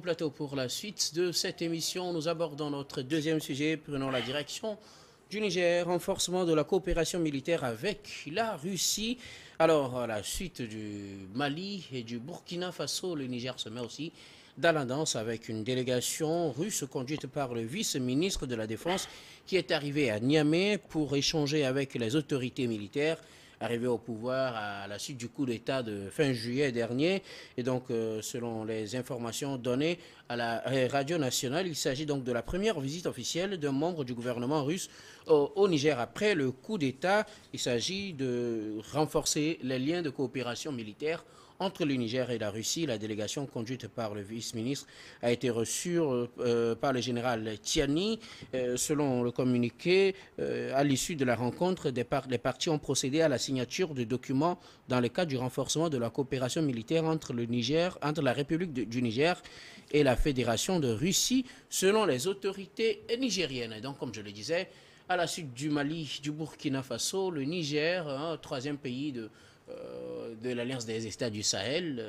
plateau pour la suite de cette émission. Nous abordons notre deuxième sujet, prenons la direction du Niger, renforcement de la coopération militaire avec la Russie. Alors, à la suite du Mali et du Burkina Faso, le Niger se met aussi dans la danse avec une délégation russe conduite par le vice-ministre de la Défense qui est arrivé à Niamey pour échanger avec les autorités militaires arrivé au pouvoir à la suite du coup d'État de fin juillet dernier. Et donc, selon les informations données à la radio nationale, il s'agit donc de la première visite officielle d'un membre du gouvernement russe au Niger après le coup d'État. Il s'agit de renforcer les liens de coopération militaire entre le Niger et la Russie. La délégation conduite par le vice-ministre a été reçue par le général Tiani. Selon le communiqué, à l'issue de la rencontre, les parties ont procédé à la signature de documents dans le cadre du renforcement de la coopération militaire entre la République du Niger et la Fédération de Russie, selon les autorités nigériennes. Et donc, comme je le disais, à la suite du Mali, du Burkina Faso, le Niger, troisième pays de l'Alliance des États du Sahel,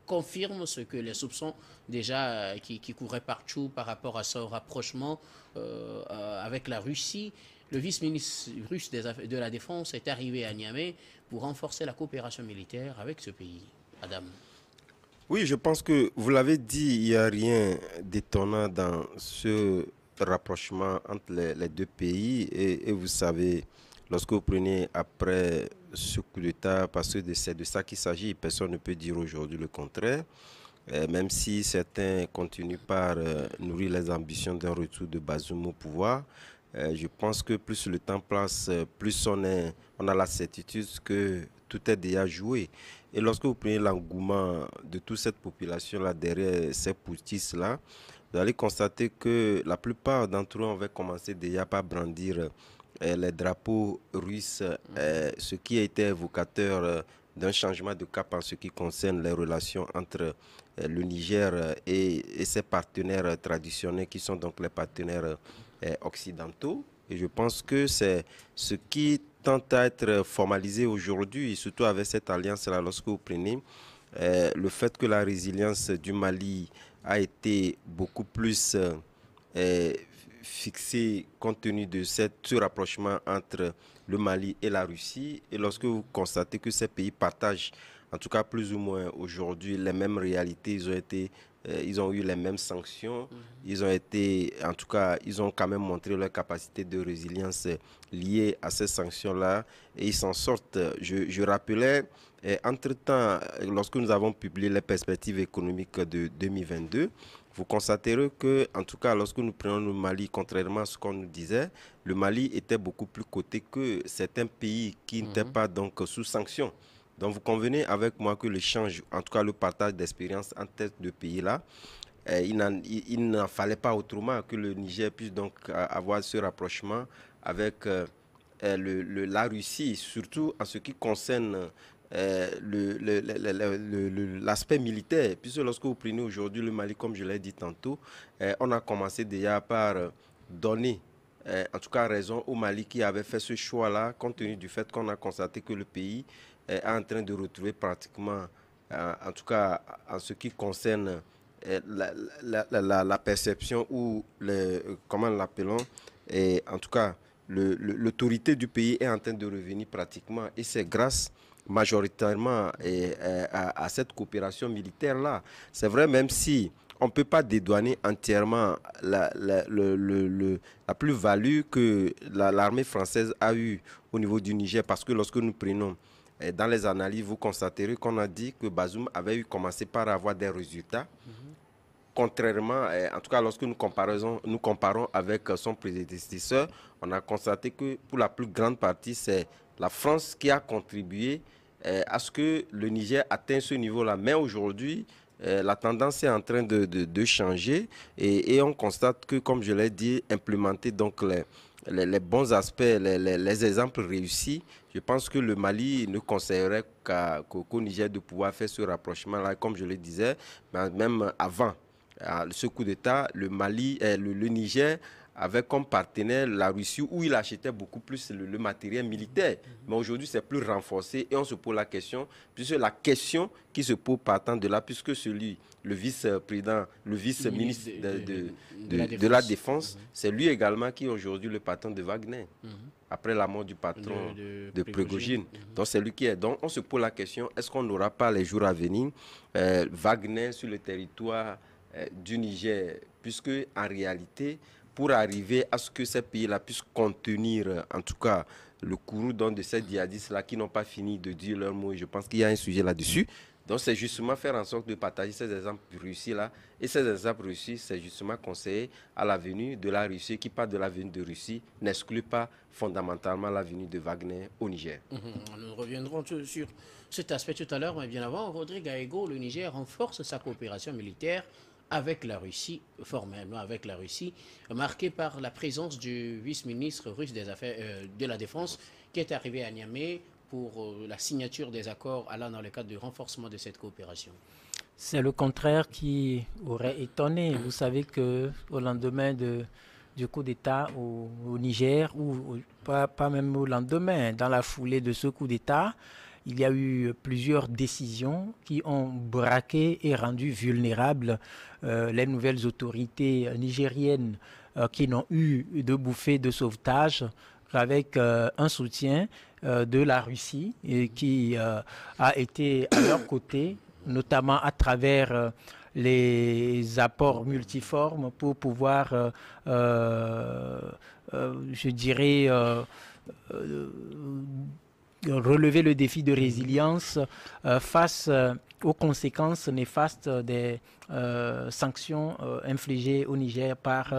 confirme ce que les soupçons déjà qui couraient partout par rapport à ce rapprochement avec la Russie. Le vice-ministre russe de la Défense est arrivé à Niamey pour renforcer la coopération militaire avec ce pays. Adam. Oui, je pense que vous l'avez dit, il n'y a rien d'étonnant dans ce rapprochement entre les deux pays. Et vous savez, lorsque vous prenez après ce coup d'État, parce que c'est de ça qu'il s'agit, personne ne peut dire aujourd'hui le contraire, même si certains continuent par nourrir les ambitions d'un retour de Bazoum au pouvoir. Je pense que plus le temps passe, plus on a la certitude que tout est déjà joué. Et lorsque vous prenez l'engouement de toute cette population-là derrière ces poutistes-là, vous allez constater que la plupart d'entre eux avaient commencé déjà par brandir les drapeaux russes, ce qui a été évocateur d'un changement de cap en ce qui concerne les relations entre le Niger et ses partenaires traditionnels qui sont donc les partenaires occidentaux. Et je pense que c'est ce qui tente à être formalisé aujourd'hui, surtout avec cette alliance-là, lorsque vous prenez le fait que la résilience du Mali a été beaucoup plus fixée compte tenu de ce rapprochement entre le Mali et la Russie. Et lorsque vous constatez que ces pays partagent, en tout cas plus ou moins aujourd'hui, les mêmes réalités, ils ont eu les mêmes sanctions, ils ont été, en tout cas, ils ont quand même montré leur capacité de résilience liée à ces sanctions-là et ils s'en sortent. Je rappelais, entre-temps, lorsque nous avons publié les perspectives économiques de 2022, vous constaterez que, en tout cas, lorsque nous prenons le Mali, contrairement à ce qu'on nous disait, le Mali était beaucoup plus coté que certains pays qui n'étaient pas donc sous sanctions. Donc, vous convenez avec moi que l'échange, en tout cas le partage d'expérience entre ces deux pays-là, il n'en fallait pas autrement que le Niger puisse donc avoir ce rapprochement avec la Russie, surtout en ce qui concerne l'aspect militaire. Puisque lorsque vous prenez aujourd'hui le Mali, comme je l'ai dit tantôt, on a commencé déjà par donner en tout cas raison au Mali qui avait fait ce choix-là, compte tenu du fait qu'on a constaté que le pays est en train de retrouver pratiquement, en tout cas en ce qui concerne la perception ou comment l'appelons, et en tout cas l'autorité du pays est en train de revenir pratiquement et c'est grâce majoritairement à cette coopération militaire-là. C'est vrai, même si on ne peut pas dédouaner entièrement la plus-value que l'armée française a eue au niveau du Niger, parce que lorsque nous prenons dans les analyses, vous constaterez qu'on a dit que Bazoum avait commencé par avoir des résultats. Contrairement, en tout cas, lorsque nous comparons avec son prédécesseur, on a constaté que pour la plus grande partie, c'est la France qui a contribué à ce que le Niger atteigne ce niveau-là. Mais aujourd'hui, la tendance est en train de changer et on constate que, comme je l'ai dit, implémenter donc les bons aspects, les exemples réussis, je pense que le Mali ne conseillerait qu'au Niger de pouvoir faire ce rapprochement-là, comme je le disais, même avant ce coup d'État, le Niger avec comme partenaire la Russie, où il achetait beaucoup plus le matériel militaire. Mais aujourd'hui, c'est plus renforcé et on se pose la question, puisque la question qui se pose partant de là, puisque le vice-président, le vice-ministre de la Défense, c'est lui également qui est aujourd'hui le patron de Wagner, après la mort du patron de Prigojine. Donc c'est lui qui est. Donc on se pose la question, est-ce qu'on n'aura pas les jours à venir Wagner sur le territoire du Niger, puisque en réalité, pour arriver à ce que ces pays-là puissent contenir, en tout cas, le courroux de ces djihadistes-là qui n'ont pas fini de dire leur mot, et je pense qu'il y a un sujet là-dessus. Donc, c'est justement faire en sorte de partager ces exemples réussis-là. Et ces exemples réussis, c'est justement conseiller à la venue de la Russie, qui part de la venue de Russie, n'exclut pas fondamentalement la venue de Wagner au Niger. Nous reviendrons sur cet aspect tout à l'heure, mais bien avant, Rodrigue Aego, le Niger renforce sa coopération militaire avec la Russie, formellement avec la Russie, marquée par la présence du vice-ministre russe des Affaires de la Défense qui est arrivé à Niamey pour la signature des accords allant dans le cadre du renforcement de cette coopération. C'est le contraire qui aurait étonné. Vous savez qu'au lendemain du coup d'État au Niger, ou pas même au lendemain, dans la foulée de ce coup d'État, il y a eu plusieurs décisions qui ont braqué et rendu vulnérables les nouvelles autorités nigériennes qui n'ont eu de bouffée de sauvetage avec un soutien de la Russie et qui a été à leur côté, notamment à travers les apports multiformes pour pouvoir, je dirais, relever le défi de résilience face aux conséquences néfastes des sanctions infligées au Niger par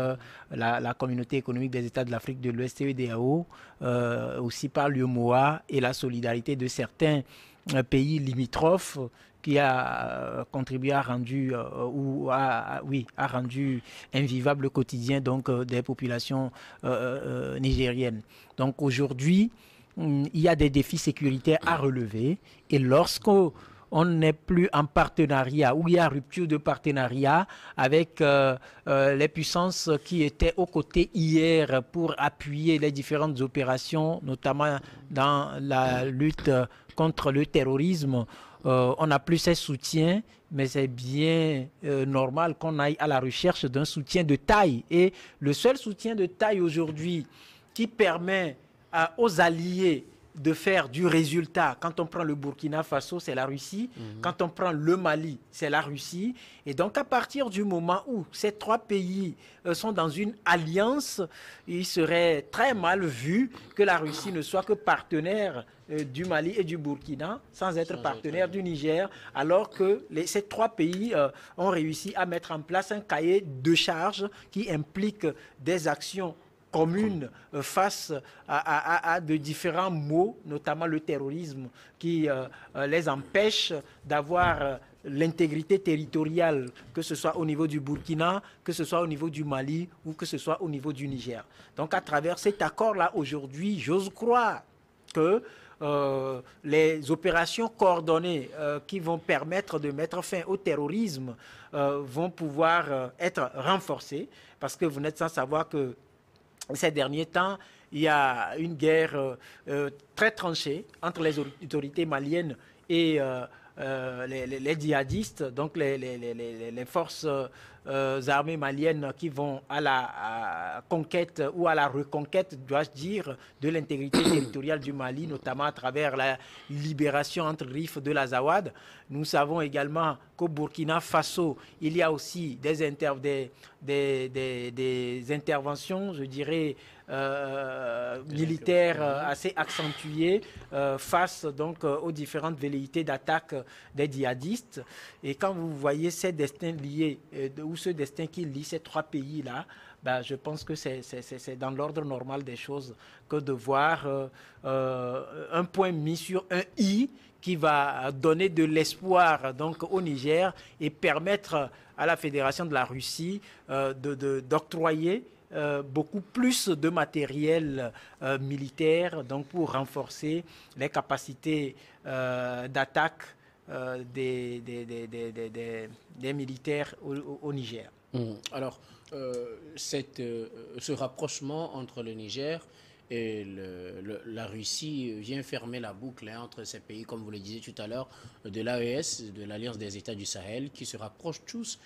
la communauté économique des États de l'Afrique de l'Ouest, CEDEAO, aussi par l'UEMOA et la solidarité de certains pays limitrophes qui a contribué à rendu a rendu invivable le quotidien donc des populations nigériennes. Donc aujourd'hui, il y a des défis sécuritaires à relever et lorsqu'on n'est plus en partenariat, ou il y a rupture de partenariat avec les puissances qui étaient aux côtés hier pour appuyer les différentes opérations, notamment dans la lutte contre le terrorisme, on n'a plus ces soutiens, mais c'est bien normal qu'on aille à la recherche d'un soutien de taille. Et le seul soutien de taille aujourd'hui qui permet aux alliés de faire du résultat. Quand on prend le Burkina Faso, c'est la Russie. Quand on prend le Mali, c'est la Russie. Et donc, à partir du moment où ces trois pays sont dans une alliance, il serait très mal vu que la Russie ne soit que partenaire du Mali et du Burkina, sans être partenaire du Niger, alors que ces trois pays ont réussi à mettre en place un cahier de charges qui implique des actions communes face à de différents maux, notamment le terrorisme, qui les empêche d'avoir l'intégrité territoriale, que ce soit au niveau du Burkina, que ce soit au niveau du Mali ou que ce soit au niveau du Niger. Donc à travers cet accord-là, aujourd'hui, j'ose croire que les opérations coordonnées qui vont permettre de mettre fin au terrorisme vont pouvoir être renforcées, parce que vous n'êtes sans savoir que ces derniers temps, il y a une guerre très tranchée entre les autorités maliennes et les djihadistes, donc les forces armées maliennes qui vont à la conquête ou à la reconquête, dois-je dire, de l'intégrité territoriale du Mali, notamment à travers la libération entre Rif de l'Azawad. Nous savons également qu'au Burkina Faso, il y a aussi des interventions, je dirais, militaires assez accentuées face donc aux différentes velléités d'attaque des djihadistes. Et quand vous voyez ces destins liés, ou ce destin qui lie ces trois pays-là, ben, je pense que c'est dans l'ordre normal des choses que de voir un point mis sur un i qui va donner de l'espoir donc au Niger et permettre à la Fédération de la Russie d'octroyer beaucoup plus de matériel militaire donc pour renforcer les capacités d'attaque des militaires au Niger. Alors, ce rapprochement entre le Niger et la Russie vient fermer la boucle entre ces pays, comme vous le disiez tout à l'heure, de l'AES, de l'Alliance des États du Sahel, qui se rapprochent tous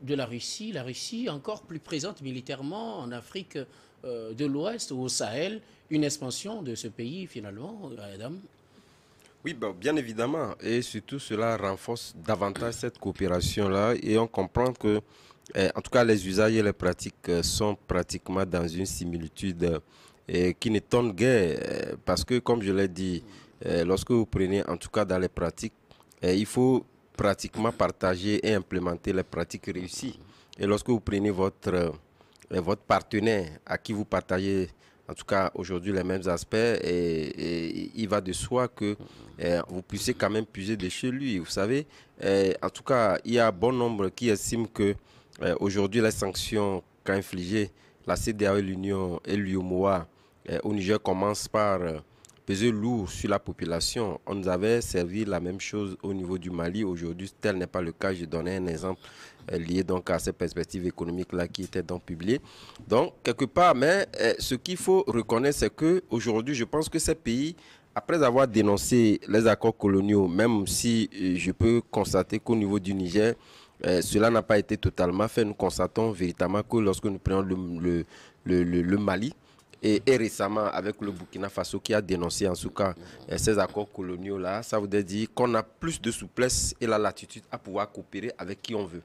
de la Russie. La Russie encore plus présente militairement en Afrique de l'Ouest ou au Sahel, une expansion de ce pays finalement, Adam. Oui, bien évidemment. Et surtout, cela renforce davantage cette coopération-là. Et on comprend que, en tout cas, les usages et les pratiques sont pratiquement dans une similitude qui n'étonne guère. Parce que, comme je l'ai dit, lorsque vous prenez, en tout cas dans les pratiques, il faut pratiquement partager et implémenter les pratiques réussies. Et lorsque vous prenez votre partenaire à qui vous partagez en tout cas aujourd'hui les mêmes aspects, et il va de soi que vous puissiez quand même puiser de chez lui. Vous savez, en tout cas, il y a bon nombre qui estiment que aujourd'hui les sanctions qu'a infligées la CEDEAO et l'Union et l'UEMOA au Niger commencent par peser lourd sur la population. On nous avait servi la même chose au niveau du Mali. Aujourd'hui, tel n'est pas le cas. Je donnais un exemple lié donc à ces perspectives économiques-là qui étaient donc publiées. Donc, quelque part, mais ce qu'il faut reconnaître, c'est qu'aujourd'hui, je pense que ces pays, après avoir dénoncé les accords coloniaux, même si je peux constater qu'au niveau du Niger, cela n'a pas été totalement fait, nous constatons véritablement que lorsque nous prenons le Mali, et récemment avec le Burkina Faso qui a dénoncé en tout cas ces accords coloniaux-là, ça voudrait dire qu'on a plus de souplesse et la latitude à pouvoir coopérer avec qui on veut.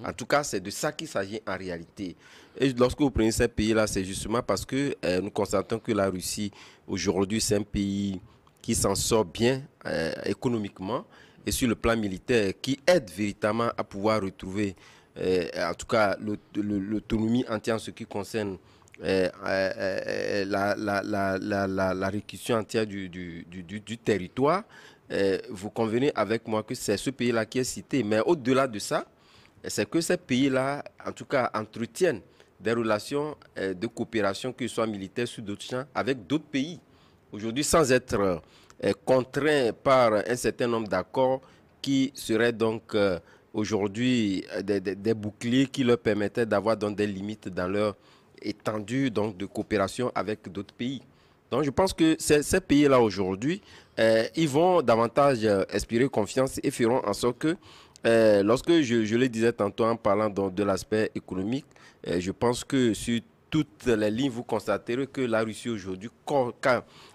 En tout cas, c'est de ça qu'il s'agit en réalité. Et lorsque vous prenez ces pays-là, c'est justement parce que nous constatons que la Russie, aujourd'hui, c'est un pays qui s'en sort bien économiquement et sur le plan militaire, qui aide véritablement à pouvoir retrouver, en tout cas, l'autonomie entière en ce qui concerne la réquisition entière du territoire. Vous convenez avec moi que c'est ce pays-là qui est cité. Mais au-delà de ça, c'est que ces pays-là, en tout cas, entretiennent des relations de coopération, que ce soit militaire sur d'autres champs, avec d'autres pays. Aujourd'hui, sans être contraints par un certain nombre d'accords qui seraient donc aujourd'hui des boucliers qui leur permettaient d'avoir des limites dans leur étendue donc, de coopération avec d'autres pays. Donc je pense que ces pays-là aujourd'hui, ils vont davantage inspirer confiance et feront en sorte que, lorsque je le disais tantôt en parlant de l'aspect économique, je pense que sur toutes les lignes, vous constaterez que la Russie aujourd'hui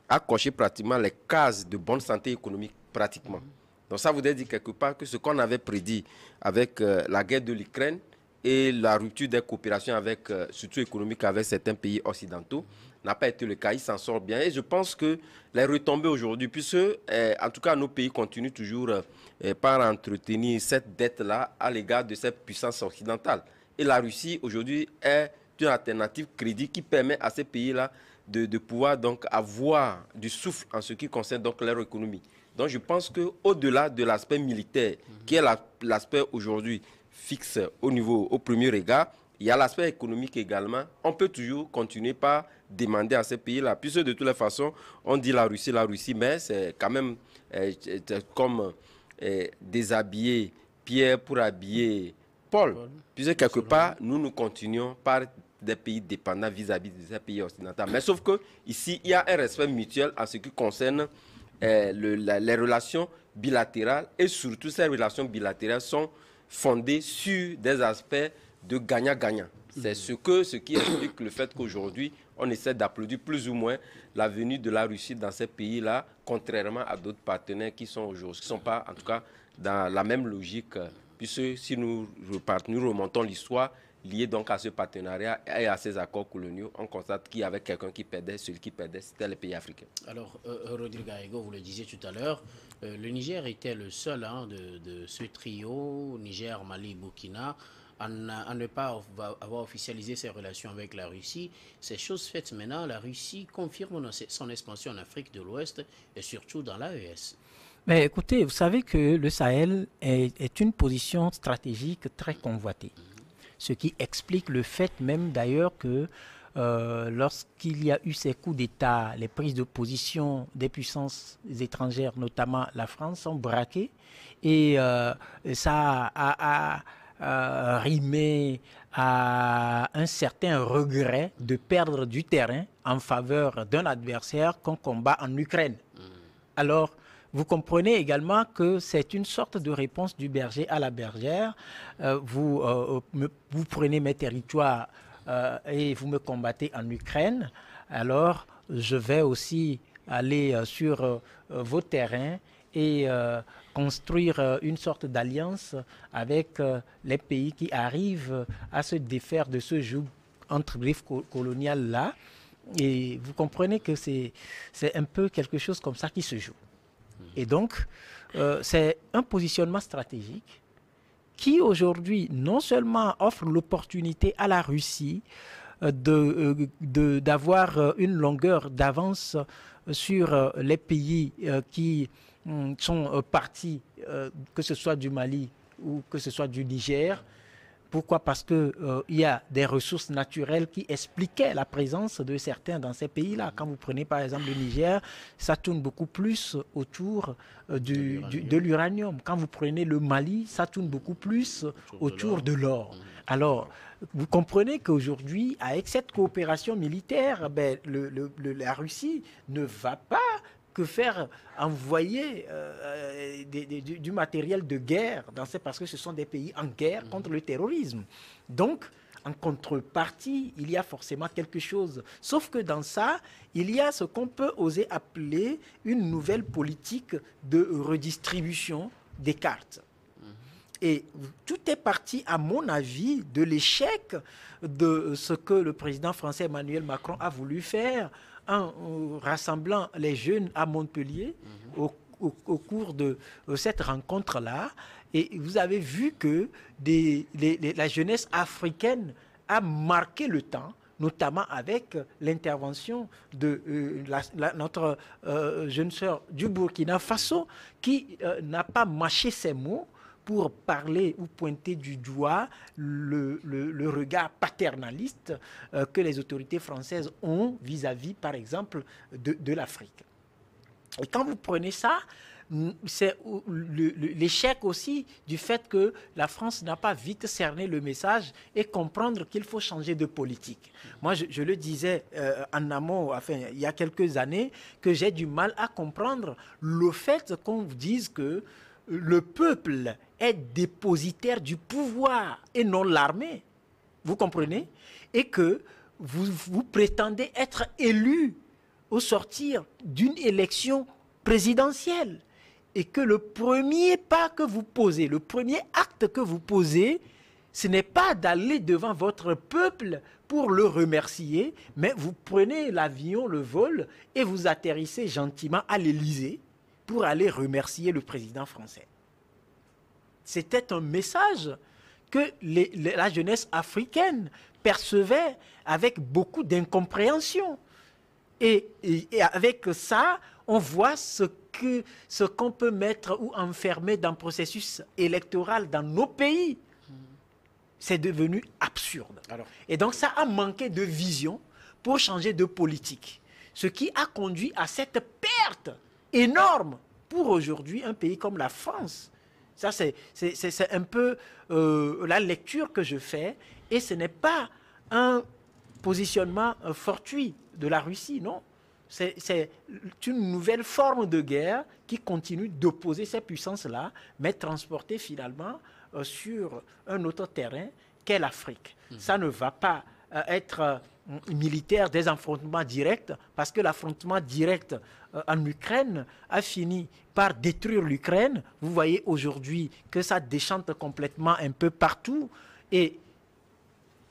a coché pratiquement les cases de bonne santé économique, pratiquement. Donc ça voudrait dire quelque part que ce qu'on avait prédit avec la guerre de l'Ukraine, et la rupture des coopérations avec, surtout économique avec certains pays occidentaux n'a pas été le cas. Ils s'en sortent bien. Et je pense que les retombées aujourd'hui, puisque en tout cas nos pays continuent toujours par entretenir cette dette-là à l'égard de cette puissance occidentale. Et la Russie aujourd'hui est une alternative crédible qui permet à ces pays-là de pouvoir donc avoir du souffle en ce qui concerne donc leur économie. Donc je pense qu'au-delà de l'aspect militaire, qui est l'aspect aujourd'hui fixe au premier regard, il y a l'aspect économique également. On peut toujours continuer par demander à ces pays-là, puisque de toutes les façons, on dit la Russie, mais c'est quand même comme déshabiller Pierre pour habiller Paul. Puisque quelque part, nous continuons par des pays dépendants vis-à-vis de ces pays occidentaux. Mais sauf que ici, il y a un respect mutuel en ce qui concerne les relations bilatérales, et surtout ces relations bilatérales sont fondées sur des aspects de gagnant-gagnant. C'est ce qui explique le fait qu'aujourd'hui, on essaie d'applaudir plus ou moins la venue de la Russie dans ces pays-là, contrairement à d'autres partenaires qui sont pas, en tout cas, dans la même logique. Puisque si nous remontons l'histoire liée donc à ce partenariat et à ces accords coloniaux, on constate qu'il y avait quelqu'un qui perdait. Celui qui perdait, c'était les pays africains. Alors, Rodrigue Aego, vous le disiez tout à l'heure, le Niger était le seul de ce trio, Niger, Mali, Burkina, à ne pas avoir officialisé ses relations avec la Russie. Ces choses faites maintenant, la Russie confirme son expansion en Afrique de l'Ouest et surtout dans l'AES. Mais écoutez, vous savez que le Sahel est une position stratégique très convoitée. Ce qui explique le fait même d'ailleurs que lorsqu'il y a eu ces coups d'État, les prises de position des puissances étrangères, notamment la France, sont braquées. Et ça a rimer à un certain regret de perdre du terrain en faveur d'un adversaire qu'on combat en Ukraine. Alors, vous comprenez également que c'est une sorte de réponse du berger à la bergère. Vous prenez mes territoires et vous me combattez en Ukraine. Alors, je vais aussi aller sur vos terrains et construire une sorte d'alliance avec les pays qui arrivent à se défaire de ce joug entre griffes coloniales-là. Et vous comprenez que c'est un peu quelque chose comme ça qui se joue. Et donc, c'est un positionnement stratégique qui aujourd'hui non seulement offre l'opportunité à la Russie d'avoir une longueur d'avance sur les pays qui sont partis, que ce soit du Mali ou que ce soit du Niger. Pourquoi? Parce qu'il y a des ressources naturelles qui expliquaient la présence de certains dans ces pays-là. Quand vous prenez par exemple le Niger, ça tourne beaucoup plus autour de l'uranium. Quand vous prenez le Mali, ça tourne beaucoup plus autour de l'or. Alors, vous comprenez qu'aujourd'hui, avec cette coopération militaire, la Russie ne va pas que faire envoyer du matériel de guerre parce que ce sont des pays en guerre contre le terrorisme. Donc, en contrepartie, il y a forcément quelque chose. Sauf que dans ça, il y a ce qu'on peut oser appeler une nouvelle politique de redistribution des cartes. Et tout est parti, à mon avis, de l'échec de ce que le président français Emmanuel Macron a voulu faire en rassemblant les jeunes à Montpellier au cours de cette rencontre-là. Et vous avez vu que la jeunesse africaine a marqué le temps, notamment avec l'intervention de notre jeune sœur du Burkina Faso, qui n'a pas mâché ses mots pour parler ou pointer du doigt le regard paternaliste que les autorités françaises ont vis-à-vis, par exemple, de l'Afrique. Et quand vous prenez ça, c'est l'échec aussi du fait que la France n'a pas vite cerné le message et comprendre qu'il faut changer de politique. Moi, je le disais en amont, il y a quelques années, que j'ai du mal à comprendre le fait qu'on vous dise que le peuple est dépositaire du pouvoir et non l'armée. Vous comprenez? Et que vous prétendez être élu au sortir d'une élection présidentielle. Et que le premier pas que vous posez, le premier acte que vous posez, ce n'est pas d'aller devant votre peuple pour le remercier, mais vous prenez l'avion, le vol, et vous atterrissez gentiment à l'Élysée pour aller remercier le président français. C'était un message que la jeunesse africaine percevait avec beaucoup d'incompréhension. Et avec ça, on voit ce qu'on peut mettre ou enfermer dans le processus électoral dans nos pays. C'est devenu absurde. Et donc ça a manqué de vision pour changer de politique. Ce qui a conduit à cette perte énorme pour aujourd'hui un pays comme la France. Ça, c'est un peu la lecture que je fais. Et ce n'est pas un positionnement fortuit de la Russie, non. C'est une nouvelle forme de guerre qui continue d'opposer ces puissances-là, mais transportée finalement sur un autre terrain qu'est l'Afrique. Ça ne va pas être militaire des affrontements directs, parce que l'affrontement direct en Ukraine a fini par détruire l'Ukraine. Vous voyez aujourd'hui que ça déchante complètement un peu partout. Et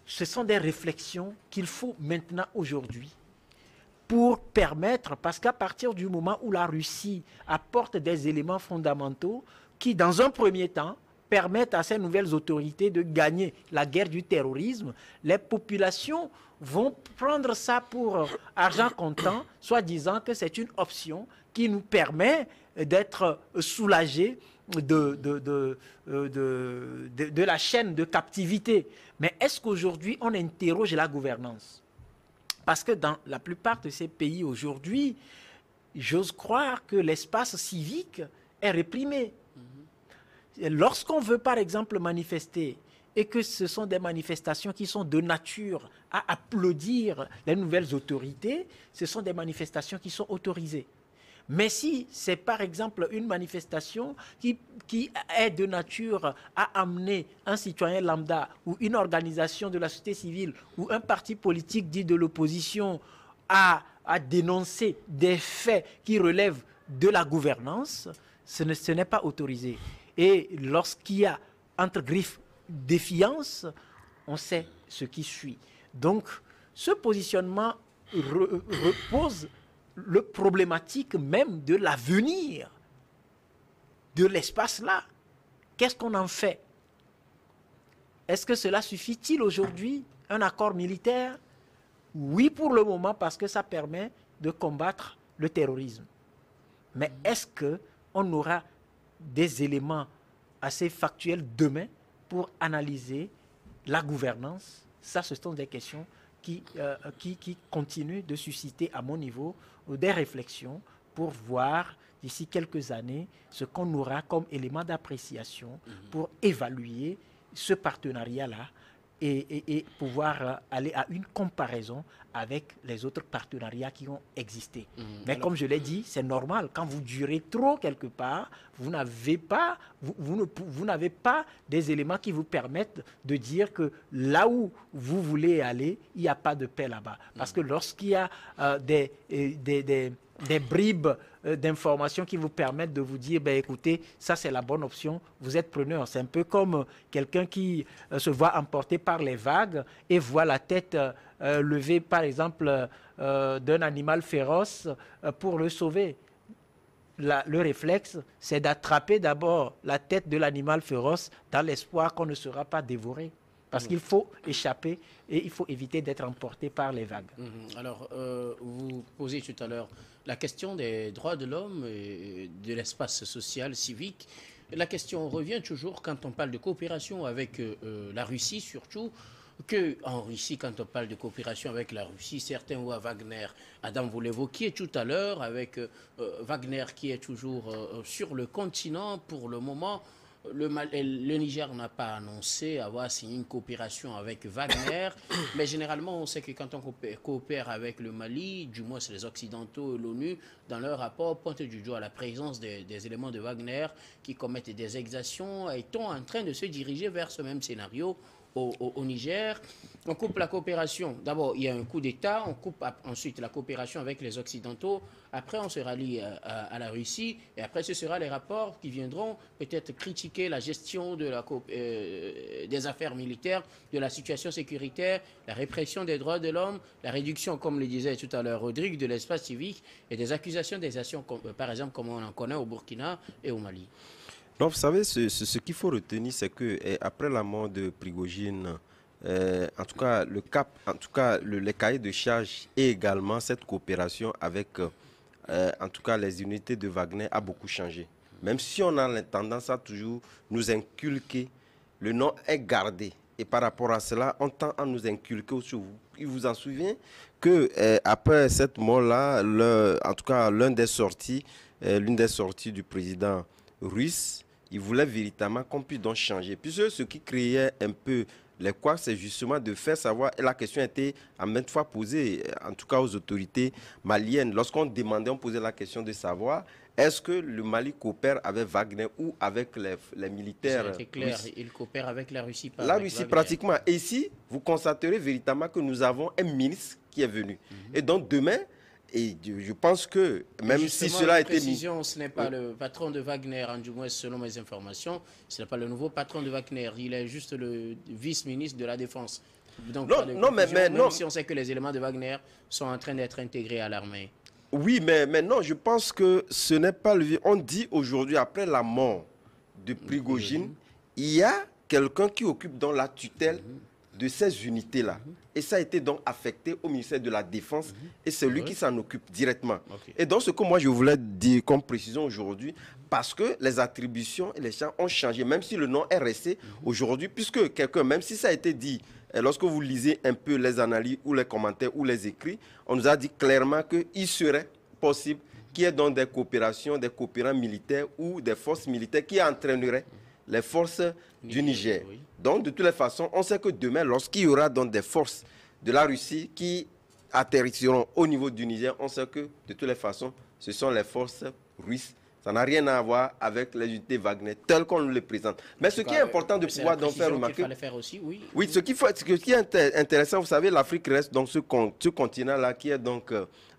ce sont des réflexions qu'il faut maintenant, aujourd'hui, pour permettre, parce qu'à partir du moment où la Russie apporte des éléments fondamentaux qui, dans un premier temps, permettent à ces nouvelles autorités de gagner la guerre du terrorisme, les populations vont prendre ça pour argent comptant, soit disant que c'est une option qui nous permet d'être soulagés de la chaîne de captivité. Mais est-ce qu'aujourd'hui, on interroge la gouvernance? Parce que dans la plupart de ces pays aujourd'hui, j'ose croire que l'espace civique est réprimé. Lorsqu'on veut, par exemple, manifester et que ce sont des manifestations qui sont de nature à applaudir les nouvelles autorités, ce sont des manifestations qui sont autorisées. Mais si c'est par exemple une manifestation qui est de nature à amener un citoyen lambda ou une organisation de la société civile ou un parti politique dit de l'opposition à dénoncer des faits qui relèvent de la gouvernance, ce n'est pas autorisé. Et lorsqu'il y a entre griffes défiance, on sait ce qui suit. Donc, ce positionnement repose le problématique même de l'avenir de l'espace-là. Qu'est-ce qu'on en fait? Est-ce que cela suffit-il aujourd'hui, un accord militaire? Oui, pour le moment, parce que ça permet de combattre le terrorisme. Mais est-ce qu'on aura des éléments assez factuels demain pour analyser la gouvernance? Ça, ce sont des questions qui continuent de susciter, à mon niveau, des réflexions pour voir d'ici quelques années ce qu'on aura comme élément d'appréciation pour évaluer ce partenariat-là et pouvoir aller à une comparaison avec les autres partenariats qui ont existé. Mais alors, comme je l'ai dit, c'est normal. Quand vous durez trop quelque part, vous n'avez pas des éléments qui vous permettent de dire que là où vous voulez aller, il n'y a pas de paix là-bas. Parce que lorsqu'il y a des bribes d'informations qui vous permettent de vous dire, ben, écoutez, ça c'est la bonne option, vous êtes preneur. C'est un peu comme quelqu'un qui se voit emporté par les vagues et voit la tête levée, par exemple, d'un animal féroce pour le sauver. Le réflexe, c'est d'attraper d'abord la tête de l'animal féroce dans l'espoir qu'on ne sera pas dévoré. Parce qu'il faut échapper et il faut éviter d'être emporté par les vagues. Alors, vous posez tout à l'heure la question des droits de l'homme et de l'espace social, civique. La question revient toujours quand on parle de coopération avec la Russie, surtout, qu'en Russie, quand on parle de coopération avec la Russie, certains voient Wagner. Adam, vous l'évoquiez tout à l'heure, avec Wagner qui est toujours sur le continent pour le moment. Le Niger n'a pas annoncé avoir signé une coopération avec Wagner, mais généralement on sait que quand on coopère avec le Mali, du moins c'est les Occidentaux et l'ONU, dans leur rapport pointent du doigt la présence des éléments de Wagner qui commettent des exactions. Est-on en train de se diriger vers ce même scénario au Niger? On coupe la coopération. D'abord, il y a un coup d'État, on coupe ensuite la coopération avec les Occidentaux. Après, on se rallie à la Russie. Et après, ce sera les rapports qui viendront peut-être critiquer la gestion de des affaires militaires, de la situation sécuritaire, la répression des droits de l'homme, la réduction, comme le disait tout à l'heure Rodrigue, de l'espace civique et des accusations des actions, par exemple, comme on en connaît au Burkina et au Mali. Donc, vous savez, ce qu'il faut retenir, c'est que après la mort de Prigojine, en tout cas, les cahiers de charges et également cette coopération avec, en tout cas, les unités de Wagner a beaucoup changé. Même si on a la tendance à toujours nous inculquer, le nom est gardé. Et par rapport à cela, on tend à nous inculquer aussi. Il vous en souvient que après cette mort-là, en tout cas, l'une des sorties du président russe, il voulait véritablement qu'on puisse donc changer. Puisque ce qui créait un peu les couacs, c'est justement de faire savoir, et la question a été à maintes fois posée, en tout cas aux autorités maliennes. Lorsqu'on demandait, on posait la question de savoir, est-ce que le Mali coopère avec Wagner ou avec les militaires russes? C'est clair, il coopère avec la Russie. La Russie, pratiquement. Et ici, vous constaterez véritablement que nous avons un ministre qui est venu. Et donc demain, et je pense que même si cela a été mis... Ce n'est pas le patron de Wagner, du moins selon mes informations, ce n'est pas le nouveau patron de Wagner, il est juste le vice-ministre de la Défense. Donc, non, si on sait que les éléments de Wagner sont en train d'être intégrés à l'armée. Oui, mais non, je pense que ce n'est pas le... On dit aujourd'hui, après la mort de Prigojine, il y a quelqu'un qui occupe dans la tutelle de ces unités-là. Et ça a été donc affecté au ministère de la Défense et c'est lui qui s'en occupe directement. Et donc ce que moi je voulais dire comme précision aujourd'hui, parce que les attributions et les champs ont changé, même si le nom est resté aujourd'hui, puisque quelqu'un, même si ça a été dit, lorsque vous lisez un peu les analyses ou les commentaires ou les écrits, on nous a dit clairement qu'il serait possible qu'il y ait donc des coopérations, des coopérants militaires ou des forces militaires qui entraîneraient les forces du Niger. Oui. Donc, de toutes les façons, on sait que demain, lorsqu'il y aura donc des forces de la Russie qui atterriront au niveau du Niger, on sait que, de toutes les façons, ce sont les forces russes. Ça n'a rien à voir avec les unités Wagner telles qu'on nous les présente. Mais ce qui est important de pouvoir donc faire remarquer... Faire aussi, oui. Oui, ce qui est intéressant, vous savez, l'Afrique reste donc ce continent-là qui est donc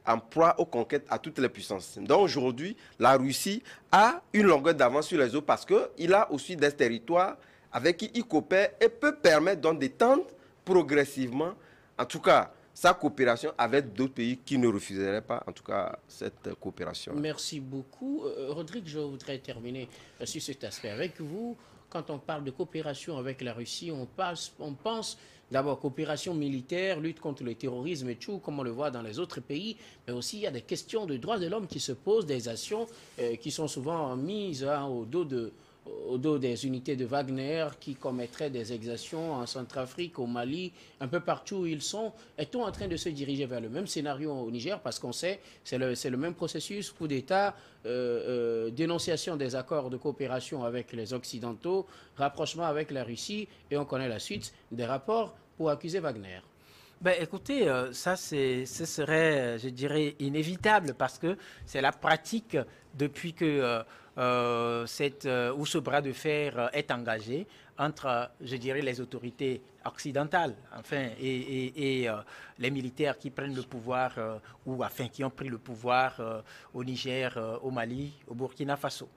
en proie aux conquêtes à toutes les puissances. Donc aujourd'hui, la Russie a une longueur d'avance sur les autres parce qu'il a aussi des territoires avec qui il coopère et peut permettre donc d'étendre progressivement, en tout cas, sa coopération avec d'autres pays qui ne refuseraient pas, en tout cas, cette coopération. Merci beaucoup. Rodrigue, je voudrais terminer sur cet aspect avec vous. Quand on parle de coopération avec la Russie, on pense d'abord coopération militaire, lutte contre le terrorisme et tout, comme on le voit dans les autres pays, mais aussi il y a des questions de droits de l'homme qui se posent, des actions qui sont souvent mises au dos des unités de Wagner qui commettraient des exactions en Centrafrique, au Mali, un peu partout où ils sont. Est-on en train de se diriger vers le même scénario au Niger? Parce qu'on sait, c'est le même processus, coup d'État, dénonciation des accords de coopération avec les Occidentaux, rapprochement avec la Russie, et on connaît la suite des rapports pour accuser Wagner. Ben, écoutez, ça, ce serait, je dirais, inévitable parce que c'est la pratique depuis que où ce bras de fer est engagé entre, je dirais, les autorités occidentales, enfin, et les militaires qui prennent le pouvoir, qui ont pris le pouvoir au Niger, au Mali, au Burkina Faso.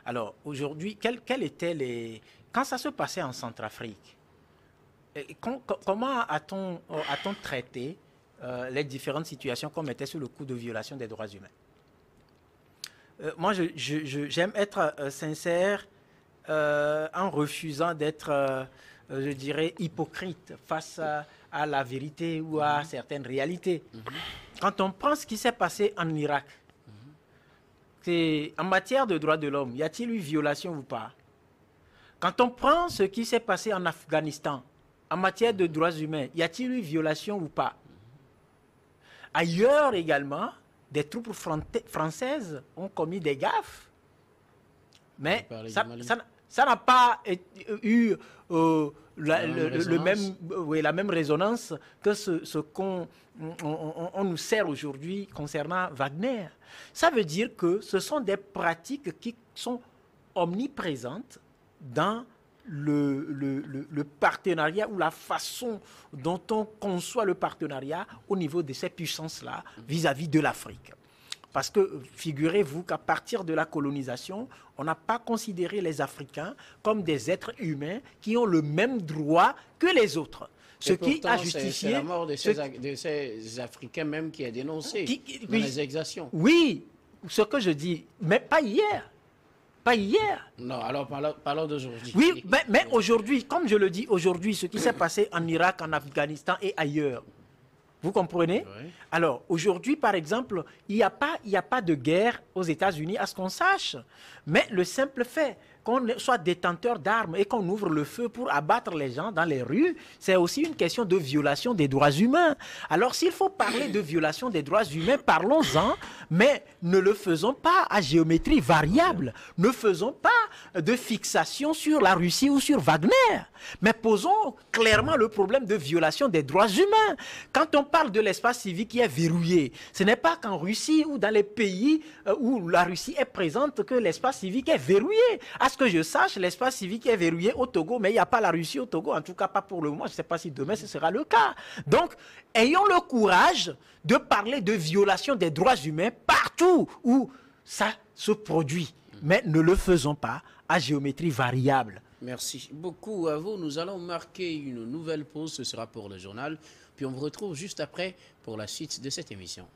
Alors, aujourd'hui, quels étaient les... Quand ça se passait en Centrafrique, comment a-t-on traité les différentes situations qu'on mettait sous le coup de violation des droits humains? Moi, j'aime être sincère en refusant d'être, je dirais, hypocrite face à la vérité ou à certaines réalités. Quand on prend ce qui s'est passé en Irak, en matière de droits de l'homme, y a-t-il eu violation ou pas? Quand on prend ce qui s'est passé en Afghanistan, en matière de droits humains, y a-t-il eu violation ou pas? Ailleurs également, des troupes françaises ont commis des gaffes. Mais ça n'a pas eu la même résonance que ce qu'on nous sert aujourd'hui concernant Wagner. Ça veut dire que ce sont des pratiques qui sont omniprésentes dans le partenariat ou la façon dont on conçoit le partenariat au niveau de ces puissances-là vis-à-vis de l'Afrique. Parce que figurez-vous qu'à partir de la colonisation, on n'a pas considéré les Africains comme des êtres humains qui ont le même droit que les autres. Ce qui a justifié... C'est la mort de ces Africains même qui est dénoncé dans les exactions. Oui, ce que je dis, mais pas hier. Pas hier. Non, alors parlons d'aujourd'hui. Oui, mais aujourd'hui, comme je le dis, aujourd'hui, ce qui s'est passé en Irak, en Afghanistan et ailleurs, vous comprenez? Oui. Alors, aujourd'hui, par exemple, il n'y a pas de guerre aux États-Unis, à ce qu'on sache. Mais le simple fait qu'on soit détenteur d'armes et qu'on ouvre le feu pour abattre les gens dans les rues, c'est aussi une question de violation des droits humains. Alors, s'il faut parler de violation des droits humains, parlons-en, mais ne le faisons pas à géométrie variable. Ne faisons pas de fixation sur la Russie ou sur Wagner. Mais posons clairement le problème de violation des droits humains. Quand on parle de l'espace civique qui est verrouillé, ce n'est pas qu'en Russie ou dans les pays où la Russie est présente que l'espace civique est verrouillé. À ce que je sache, l'espace civique est verrouillé au Togo, mais il n'y a pas la Russie au Togo, en tout cas pas pour le moment. Je ne sais pas si demain ce sera le cas. Donc, ayons le courage de parler de violation des droits humains partout où ça se produit. Mais ne le faisons pas à géométrie variable. Merci beaucoup à vous. Nous allons marquer une nouvelle pause. Ce sera pour le journal. Puis on vous retrouve juste après pour la suite de cette émission.